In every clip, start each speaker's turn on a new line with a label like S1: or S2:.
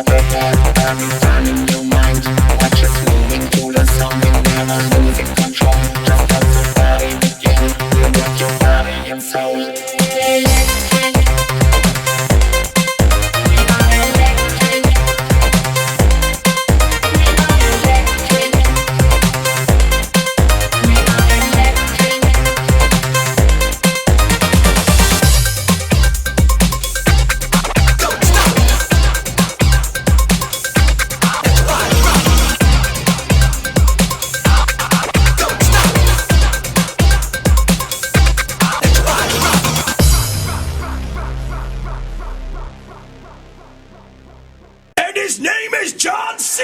S1: Turning your mind, watch us moving to the song and never losing control. Just let the party begin, you got your body and soul.
S2: His name is John C.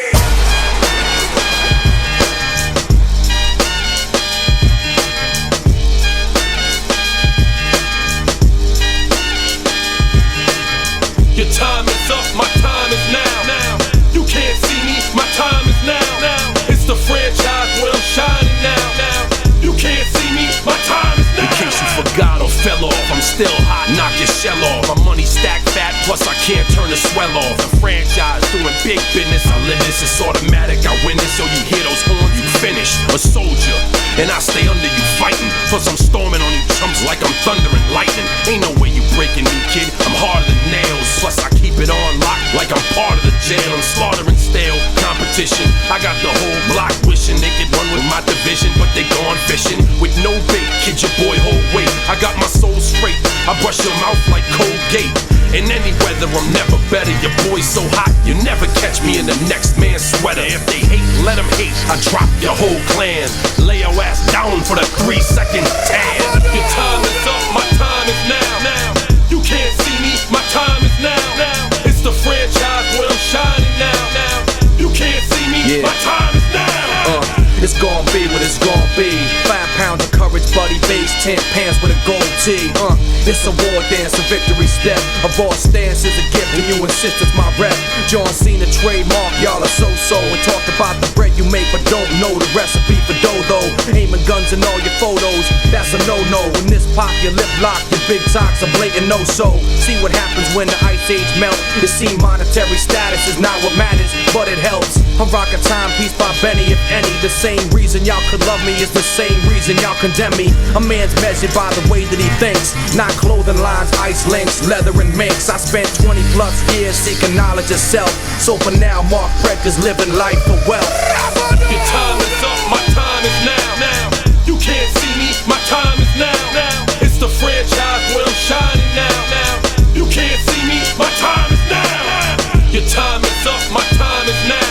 S2: Your time is up, my time is now. You can't see me, my time is now. It's the franchise where I'm shining now. You can't see me, my time is now. In case you forgot or fell off, I'm still hot, knock your shell off. My money stacked fat, plus I can't turn the swell off. The franchise doing big business, I live this, it's automatic, I win this. So you hear those horns, you finished. A soldier, and I stay under you fighting. Plus I'm storming on you chumps like I'm thunder and lightning. Ain't no way you breaking me, kid, I'm harder than nails. Plus I keep it on lock like I'm part of the jail. I'm slaughtering stale competition. I got the whole block wishing they could run with my division, but they gone fishing with no bait. Kid, your boy hold weight. I got my soul straight, I brush your mouth like Colgate. In any weather, I'm never better. Your boy's so hot, you never catch me in the next man's sweater. If they hate, let them hate. I drop your whole clan. Lay your ass down for the 3-second tan. Your time is up, my time is now. You can't see me, my time is now. It's the franchise where I'm shining now. You can't see me, my time is now.
S3: It's gon' be what it's gon' be. 5 pounds of courage, buddy bass, 10 pants with a gold tee. It's a war dance, a victory step. A boss stance is a gift, and you insist it's my rep. John Cena trademark, y'all are so-so. And talk about the bread you make, but don't know the recipe for dough. Aiming guns in all your photos, that's a no-no. When this pop, your lip lock, your big talks a blatant no-so. See what happens when the ice age melt. You see monetary status is not what matters, but it helps. I'm rocking Timepiece by Benny, if any. The same reason y'all could love me is the same reason y'all condemn me. A man's measured by the way that he thinks, not clothing lines, ice links, leather and minks. I spent 20 plus years seeking knowledge of self. So for now, Mark Fredka's living life for wealth.
S2: Your time is up, my time is now. You can't see me, my time is now. It's the franchise where I'm shining now. You can't see me, my time is now. Your time is up, my time is now.